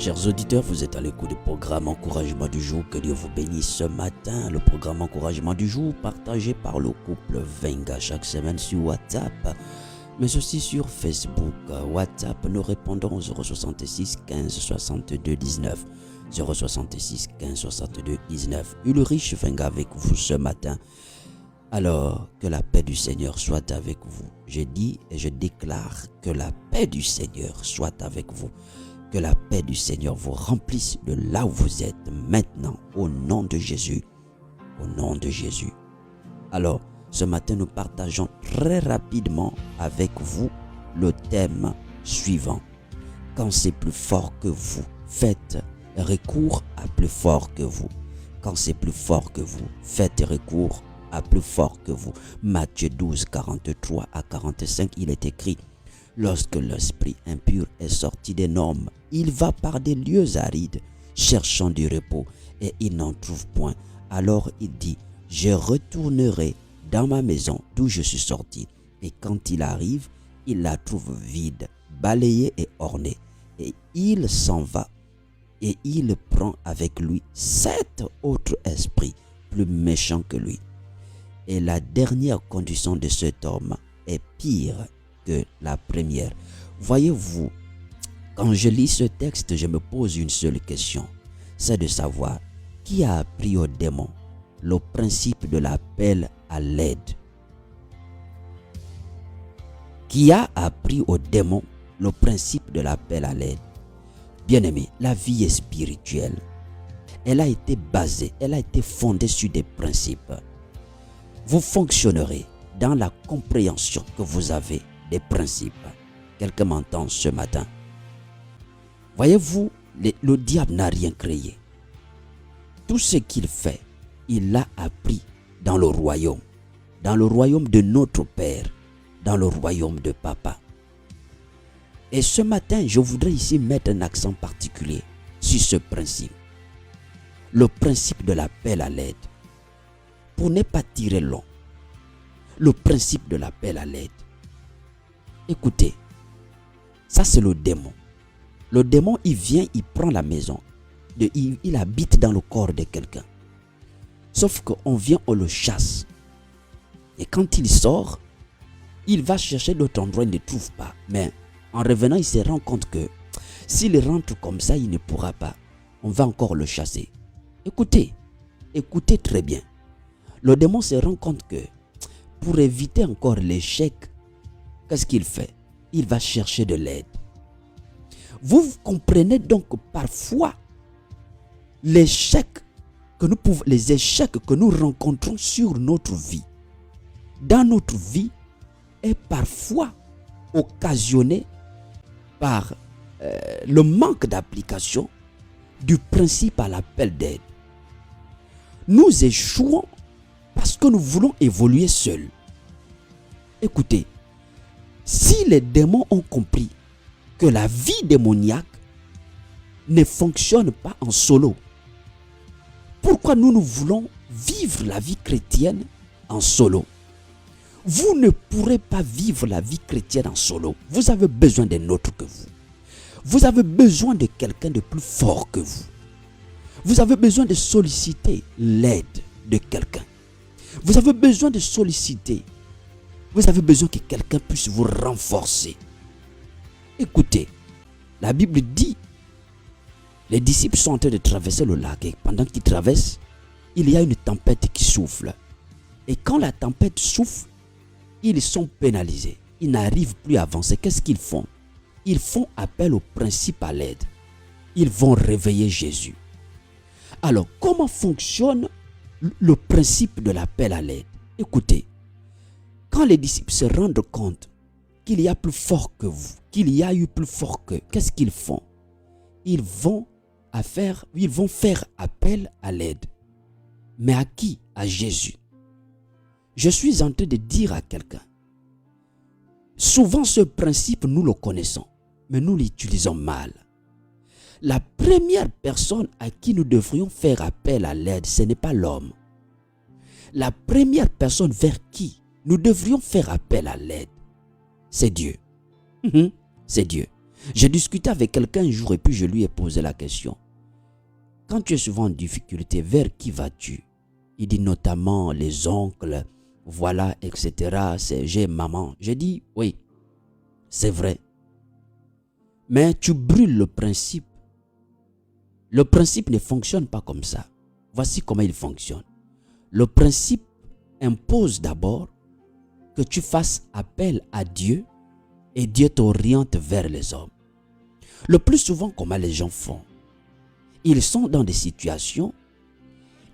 Chers auditeurs, vous êtes à l'écoute du programme Encouragement du jour. Que Dieu vous bénisse ce matin. Le programme Encouragement du jour partagé par le couple Venga chaque semaine sur WhatsApp, mais aussi sur Facebook. WhatsApp, nous répondons au 066 15 62 19. 066 15 62 19. Ulrich Venga avec vous ce matin. Alors, que la paix du Seigneur soit avec vous. Je dis et je déclare que la paix du Seigneur soit avec vous. Que la paix du Seigneur vous remplisse de là où vous êtes maintenant, au nom de Jésus. Au nom de Jésus. Alors, ce matin, nous partageons très rapidement avec vous le thème suivant. Quand c'est plus fort que vous, faites recours à plus fort que vous. Quand c'est plus fort que vous, faites recours à plus fort que vous. Matthieu 12, 43 à 45, il est écrit: lorsque l'esprit impur est sorti des hommes, il va par des lieux arides, cherchant du repos, et il n'en trouve point. Alors il dit: je retournerai dans ma maison d'où je suis sorti. Et quand il arrive, il la trouve vide, balayée et ornée. Et il s'en va, et il prend avec lui 7 autres esprits plus méchants que lui. Et la dernière condition de cet homme est pire que la première. Voyez-vous, quand je lis ce texte, je me pose une seule question, c'est de savoir qui a appris aux démons le principe de l'appel à l'aide. Qui a appris aux démons le principe de l'appel à l'aide? Bien-aimé, la vie est spirituelle. Elle a été basée, elle a été fondée sur des principes. Vous fonctionnerez dans la compréhension que vous avez des principes. Quelqu'un m'entend ce matin? Voyez-vous, le diable n'a rien créé. Tout ce qu'il fait, il l'a appris dans le royaume de notre Père, dans le royaume de Papa. Et ce matin, je voudrais ici mettre un accent particulier sur ce principe. Le principe de l'appel à l'aide. Pour ne pas tirer long, le principe de l'appel à l'aide. Écoutez, ça c'est le démon. Le démon, il vient, il prend la maison. Il habite dans le corps de quelqu'un. Sauf qu'on vient, on le chasse. Et quand il sort, il va chercher d'autres endroits, il ne trouve pas. Mais en revenant, il se rend compte que s'il rentre comme ça, il ne pourra pas. On va encore le chasser. Écoutez très bien. Le démon se rend compte que pour éviter encore l'échec, qu'est-ce qu'il fait? Il va chercher de l'aide. Vous comprenez donc que parfois, les échecs que nous rencontrons sur notre vie, dans notre vie, est parfois occasionné par le manque d'application du principe à l'appel d'aide. Nous échouons parce que nous voulons évoluer seuls. Écoutez, si les démons ont compris que la vie démoniaque ne fonctionne pas en solo, pourquoi nous voulons vivre la vie chrétienne en solo? Vous ne pourrez pas vivre la vie chrétienne en solo. Vous avez besoin d'un autre que vous. Vous avez besoin de quelqu'un de plus fort que vous. Vous avez besoin de solliciter l'aide de quelqu'un. Vous avez besoin de solliciter. Vous avez besoin que quelqu'un puisse vous renforcer. Écoutez, la Bible dit, les disciples sont en train de traverser le lac et pendant qu'ils traversent, il y a une tempête qui souffle. Et quand la tempête souffle, ils sont pénalisés. Ils n'arrivent plus à avancer. Qu'est-ce qu'ils font? Ils font appel au principe à l'aide. Ils vont réveiller Jésus. Alors, comment fonctionne le principe de l'appel à l'aide? Écoutez, quand les disciples se rendent compte qu'il y a plus fort que vous, qu'il y a eu plus fort qu'eux, qu'est-ce qu'ils font? Ils vont faire appel à l'aide. Mais à qui? À Jésus. Je suis en train de dire à quelqu'un, souvent ce principe nous le connaissons, mais nous l'utilisons mal. La première personne à qui nous devrions faire appel à l'aide, ce n'est pas l'homme. La première personne vers qui nous devrions faire appel à l'aide, c'est Dieu. C'est Dieu. J'ai discuté avec quelqu'un un jour et puis je lui ai posé la question. Quand tu es souvent en difficulté, vers qui vas-tu? Il dit notamment les oncles, voilà, etc. J'ai maman. J'ai dit, oui, c'est vrai. Mais tu brûles le principe. Le principe ne fonctionne pas comme ça. Voici comment il fonctionne. Le principe impose d'abord que tu fasses appel à Dieu et Dieu t'oriente vers les hommes. Le plus souvent, comment les gens font? Ils sont dans des situations,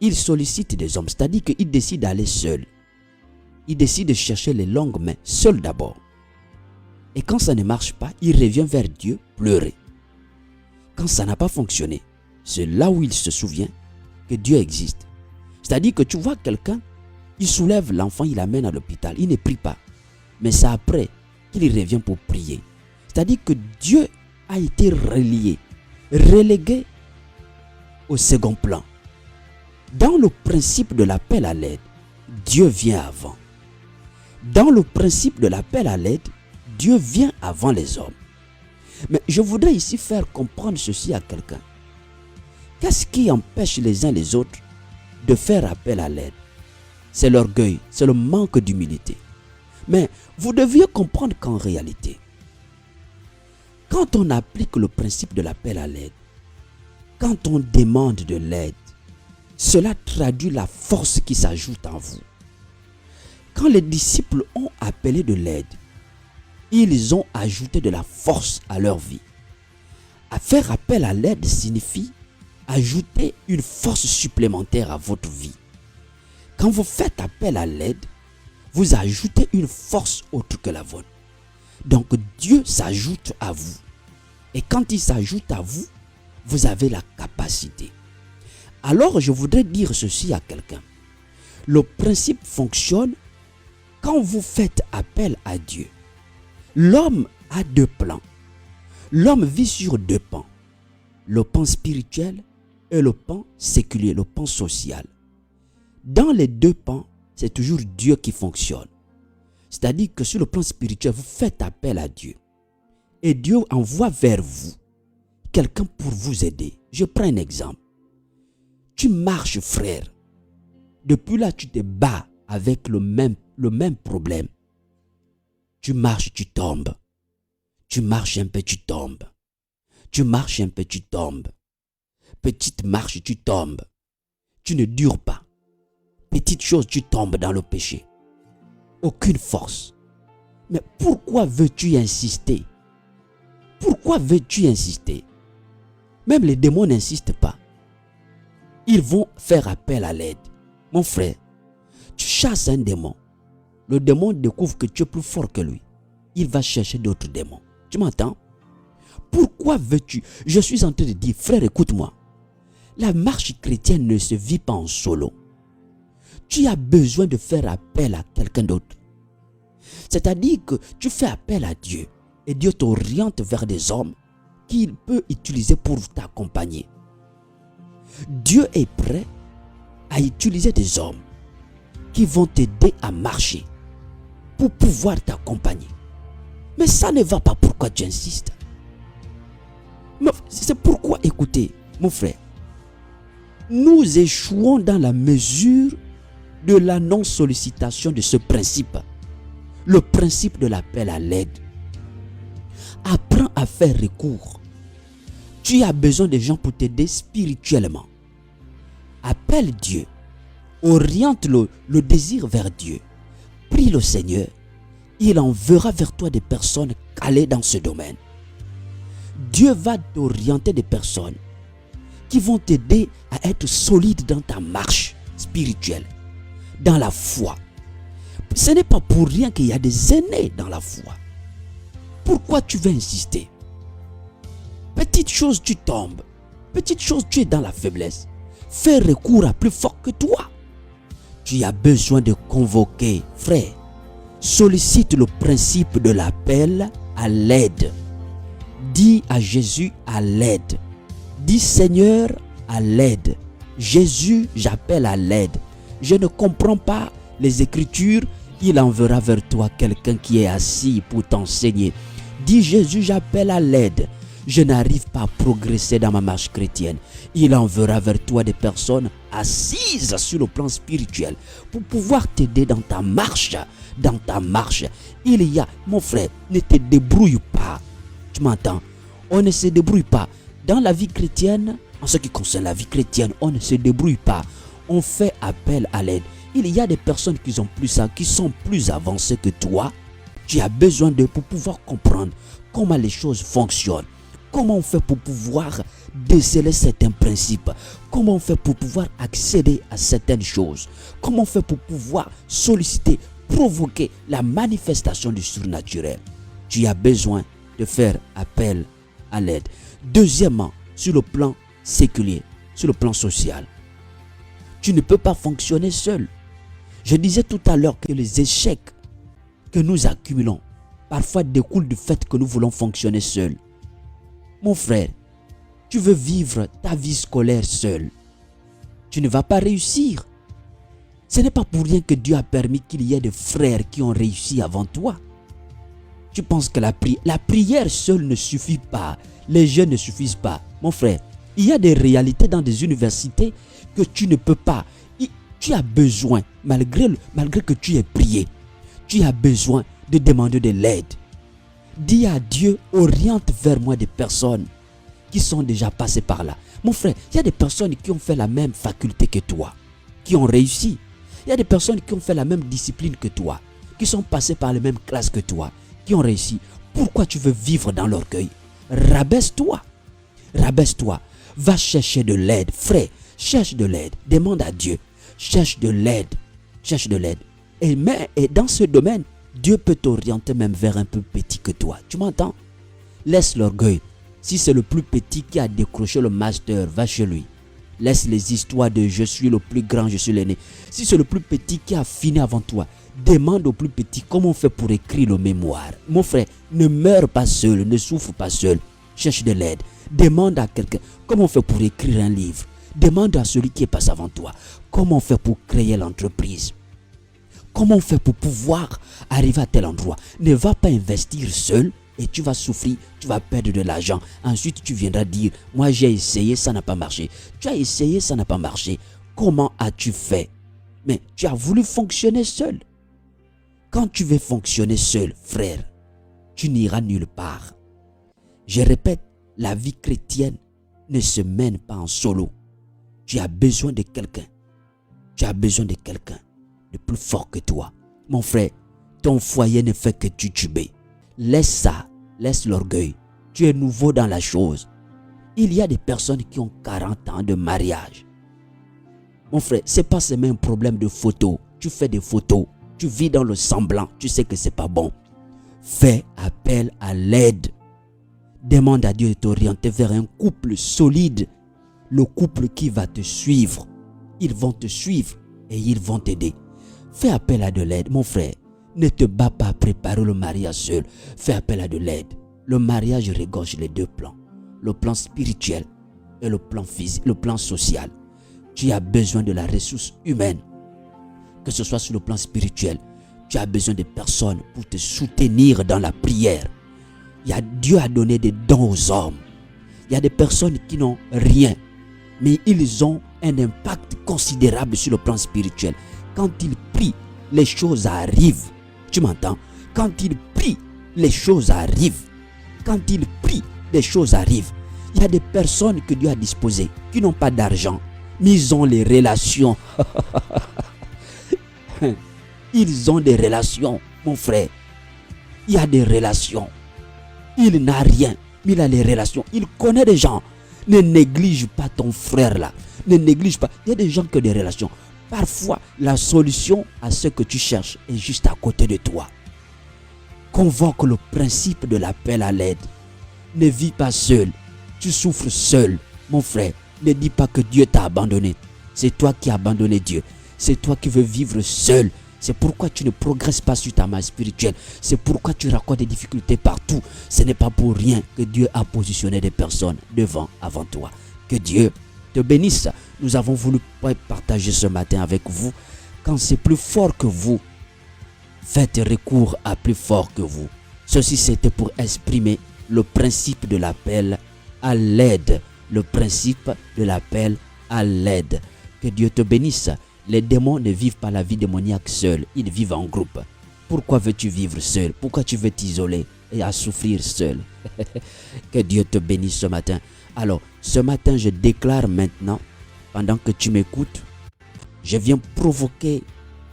ils sollicitent des hommes, c'est-à-dire qu'ils décident d'aller seuls. Ils décident de chercher les longues mains, seuls d'abord. Et quand ça ne marche pas, ils reviennent vers Dieu pleurer. Quand ça n'a pas fonctionné, c'est là où il se souvient que Dieu existe. C'est-à-dire que tu vois quelqu'un, il soulève l'enfant, il l'amène à l'hôpital, il ne prie pas. Mais c'est après qu'il revient pour prier. C'est-à-dire que Dieu a été relégué au second plan. Dans le principe de l'appel à l'aide, Dieu vient avant. Dans le principe de l'appel à l'aide, Dieu vient avant les hommes. Mais je voudrais ici faire comprendre ceci à quelqu'un. Qu'est-ce qui empêche les uns les autres de faire appel à l'aide? C'est l'orgueil, c'est le manque d'humilité. Mais vous deviez comprendre qu'en réalité, quand on applique le principe de l'appel à l'aide, quand on demande de l'aide, cela traduit la force qui s'ajoute en vous. Quand les disciples ont appelé de l'aide, ils ont ajouté de la force à leur vie. À faire appel à l'aide signifie ajouter une force supplémentaire à votre vie. Quand vous faites appel à l'aide, vous ajoutez une force autre que la vôtre. Donc Dieu s'ajoute à vous. Et quand il s'ajoute à vous, vous avez la capacité. Alors je voudrais dire ceci à quelqu'un. Le principe fonctionne quand vous faites appel à Dieu. L'homme a deux plans. L'homme vit sur deux pans. Le pan spirituel et le pan séculier, le pan social. Dans les deux pans, c'est toujours Dieu qui fonctionne. C'est-à-dire que sur le plan spirituel, vous faites appel à Dieu. Et Dieu envoie vers vous quelqu'un pour vous aider. Je prends un exemple. Tu marches, frère. Depuis là, tu te bats avec le même problème. Tu marches, tu tombes. Tu marches un peu, tu tombes. Tu marches un peu, tu tombes. Petite marche, tu tombes. Tu ne dures pas. Petite chose, tu tombes dans le péché. Aucune force. Mais pourquoi veux-tu insister? Pourquoi veux-tu insister? Même les démons n'insistent pas. Ils vont faire appel à l'aide. Mon frère, tu chasses un démon. Le démon découvre que tu es plus fort que lui. Il va chercher d'autres démons. Tu m'entends? Pourquoi veux-tu? Je suis en train de dire, frère, écoute-moi. La marche chrétienne ne se vit pas en solo. Tu as besoin de faire appel à quelqu'un d'autre. C'est-à-dire que tu fais appel à Dieu et Dieu t'oriente vers des hommes qu'il peut utiliser pour t'accompagner. Dieu est prêt à utiliser des hommes qui vont t'aider à marcher pour pouvoir t'accompagner. Mais ça ne va pas, pourquoi tu insistes? C'est pourquoi, écoutez, mon frère, nous échouons dans la mesure de la non-sollicitation de ce principe. Le principe de l'appel à l'aide. Apprends à faire recours. Tu as besoin de gens pour t'aider spirituellement. Appelle Dieu. Oriente le désir vers Dieu. Prie le Seigneur. Il enverra vers toi des personnes calées dans ce domaine. Dieu va t'orienter des personnes qui vont t'aider à être solide dans ta marche spirituelle, dans la foi. Ce n'est pas pour rien qu'il y a des aînés dans la foi. Pourquoi tu veux insister? Petite chose, tu tombes. Petite chose, tu es dans la faiblesse. Fais recours à plus fort que toi. Tu as besoin de convoquer, frère. Sollicite le principe de l'appel à l'aide. Dis à Jésus à l'aide. Dis Seigneur à l'aide. Jésus, j'appelle à l'aide. Je ne comprends pas les Écritures. Il enverra vers toi quelqu'un qui est assis pour t'enseigner. Dis Jésus, j'appelle à l'aide. Je n'arrive pas à progresser dans ma marche chrétienne. Il enverra vers toi des personnes assises sur le plan spirituel pour pouvoir t'aider dans ta marche. Dans ta marche, il y a, mon frère, ne te débrouille pas. Tu m'entends? On ne se débrouille pas. Dans la vie chrétienne, en ce qui concerne la vie chrétienne, on ne se débrouille pas. On fait appel à l'aide. Il y a des personnes qui sont plus avancées que toi. Tu as besoin d'eux pour pouvoir comprendre comment les choses fonctionnent. Comment on fait pour pouvoir déceler certains principes? Comment on fait pour pouvoir accéder à certaines choses? Comment on fait pour pouvoir solliciter, provoquer la manifestation du surnaturel? Tu as besoin de faire appel à l'aide. Deuxièmement, sur le plan séculier, sur le plan social, tu ne peux pas fonctionner seul. Je disais tout à l'heure que les échecs que nous accumulons parfois découlent du fait que nous voulons fonctionner seuls. Mon frère, tu veux vivre ta vie scolaire seul. Tu ne vas pas réussir. Ce n'est pas pour rien que Dieu a permis qu'il y ait des frères qui ont réussi avant toi. Tu penses que la prière seule ne suffit pas. Les jeunes ne suffisent pas. Mon frère, il y a des réalités dans des universités que tu ne peux pas. Tu as besoin, malgré que tu aies prié, tu as besoin de demander de l'aide. Dis à Dieu, oriente vers moi des personnes qui sont déjà passées par là. Mon frère, il y a des personnes qui ont fait la même faculté que toi, qui ont réussi. Il y a des personnes qui ont fait la même discipline que toi, qui sont passées par les mêmes classes que toi, qui ont réussi. Pourquoi tu veux vivre dans l'orgueil? Rabaisse-toi. Rabaisse-toi. Va chercher de l'aide. Frère, cherche de l'aide. Demande à Dieu. Cherche de l'aide. Cherche de l'aide. Et dans ce domaine, Dieu peut t'orienter même vers un peu petit que toi. Tu m'entends? Laisse l'orgueil. Si c'est le plus petit qui a décroché le master, va chez lui. Laisse les histoires de je suis le plus grand, je suis l'aîné. Si c'est le plus petit qui a fini avant toi, demande au plus petit comment on fait pour écrire le mémoire. Mon frère, ne meurs pas seul, ne souffre pas seul. Cherche de l'aide. Demande à quelqu'un comment on fait pour écrire un livre. Demande à celui qui est passé avant toi comment on fait pour créer l'entreprise. Comment on fait pour pouvoir arriver à tel endroit. Ne va pas investir seul et tu vas souffrir, tu vas perdre de l'argent. Ensuite, tu viendras dire, moi j'ai essayé, ça n'a pas marché. Tu as essayé, ça n'a pas marché. Comment as-tu fait? Mais tu as voulu fonctionner seul. Quand tu veux fonctionner seul, frère, tu n'iras nulle part. Je répète, la vie chrétienne ne se mène pas en solo. Tu as besoin de quelqu'un. Tu as besoin de quelqu'un de plus fort que toi. Mon frère, ton foyer ne fait que tituber. Laisse ça, laisse l'orgueil. Tu es nouveau dans la chose. Il y a des personnes qui ont 40 ans de mariage. Mon frère, ce n'est pas seulement un problème de photo. Tu fais des photos, tu vis dans le semblant, tu sais que ce n'est pas bon. Fais appel à l'aide. Demande à Dieu de t'orienter vers un couple solide. Le couple qui va te suivre. Ils vont te suivre et ils vont t'aider. Fais appel à de l'aide, mon frère. Ne te bats pas à préparer le mariage seul. Fais appel à de l'aide. Le mariage regorge les deux plans. Le plan spirituel et le plan physique, le plan social. Tu as besoin de la ressource humaine. Que ce soit sur le plan spirituel, tu as besoin de personnes pour te soutenir dans la prière. Dieu a donné des dons aux hommes. Il y a des personnes qui n'ont rien, mais ils ont un impact considérable sur le plan spirituel. Quand ils prient, les choses arrivent. Tu m'entends? Quand ils prient, les choses arrivent. Quand ils prient, les choses arrivent. Il y a des personnes que Dieu a disposées qui n'ont pas d'argent, mais ils ont les relations. Ils ont des relations, mon frère. Il y a des relations. Il n'a rien, mais il a les relations. Il connaît des gens. Ne néglige pas ton frère là. Ne néglige pas. Il y a des gens qui ont des relations. Parfois, la solution à ce que tu cherches est juste à côté de toi. Convoque le principe de l'appel à l'aide. Ne vis pas seul. Tu souffres seul, mon frère. Ne dis pas que Dieu t'a abandonné. C'est toi qui as abandonné Dieu. C'est toi qui veux vivre seul. C'est pourquoi tu ne progresses pas sur ta marche spirituelle. C'est pourquoi tu rencontres des difficultés partout. Ce n'est pas pour rien que Dieu a positionné des personnes avant toi. Que Dieu te bénisse. Nous avons voulu partager ce matin avec vous. Quand c'est plus fort que vous, faites recours à plus fort que vous. Ceci, c'était pour exprimer le principe de l'appel à l'aide. Le principe de l'appel à l'aide. Que Dieu te bénisse. Les démons ne vivent pas la vie démoniaque seuls, ils vivent en groupe. Pourquoi veux-tu vivre seul? Pourquoi tu veux t'isoler et à souffrir seul? Que Dieu te bénisse ce matin. Alors, ce matin, je déclare maintenant, pendant que tu m'écoutes, je viens provoquer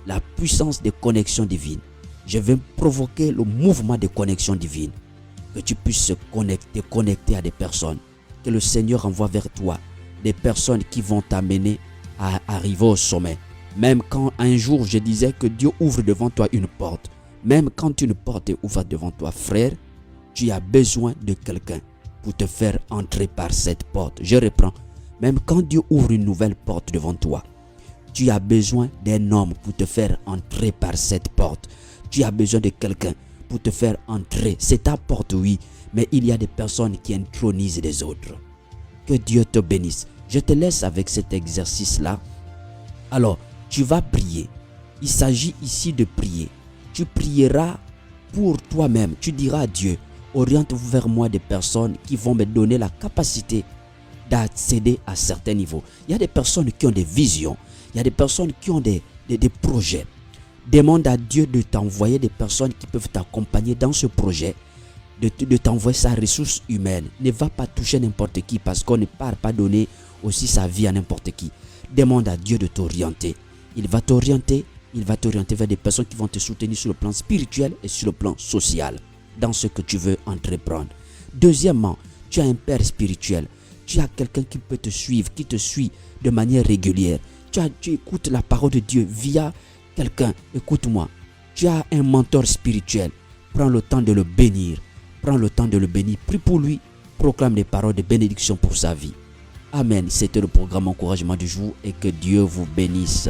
la puissance des connexions divines. Je viens provoquer le mouvement des connexions divines. Que tu puisses te connecter à des personnes. Que le Seigneur envoie vers toi des personnes qui vont t'amener à arriver au sommet. Même quand un jour je disais que Dieu ouvre devant toi une porte. Même quand une porte est ouverte devant toi, frère, tu as besoin de quelqu'un pour te faire entrer par cette porte. Je reprends. Même quand Dieu ouvre une nouvelle porte devant toi, tu as besoin d'un homme pour te faire entrer par cette porte. Tu as besoin de quelqu'un pour te faire entrer. C'est ta porte, oui, mais il y a des personnes qui intronisent les autres. Que Dieu te bénisse. Je te laisse avec cet exercice-là. Alors, tu vas prier. Il s'agit ici de prier. Tu prieras pour toi-même. Tu diras à Dieu, oriente vers moi des personnes qui vont me donner la capacité d'accéder à certains niveaux. Il y a des personnes qui ont des visions. Il y a des personnes qui ont des projets. Demande à Dieu de t'envoyer des personnes qui peuvent t'accompagner dans ce projet, de t'envoyer sa ressource humaine. Ne va pas toucher n'importe qui parce qu'on ne part pas donner aussi sa vie à n'importe qui. Demande à Dieu de t'orienter. Il va t'orienter vers des personnes qui vont te soutenir sur le plan spirituel et sur le plan social dans ce que tu veux entreprendre. Deuxièmement, tu as un père spirituel. Tu as quelqu'un qui peut te suivre, qui te suit de manière régulière. Tu écoutes la parole de Dieu via quelqu'un. Écoute-moi, tu as un mentor spirituel. Prends le temps de le bénir. Prends le temps de le bénir. Prie pour lui. Proclame des paroles de bénédiction pour sa vie. Amen. C'était le programme Encouragement du jour et que Dieu vous bénisse.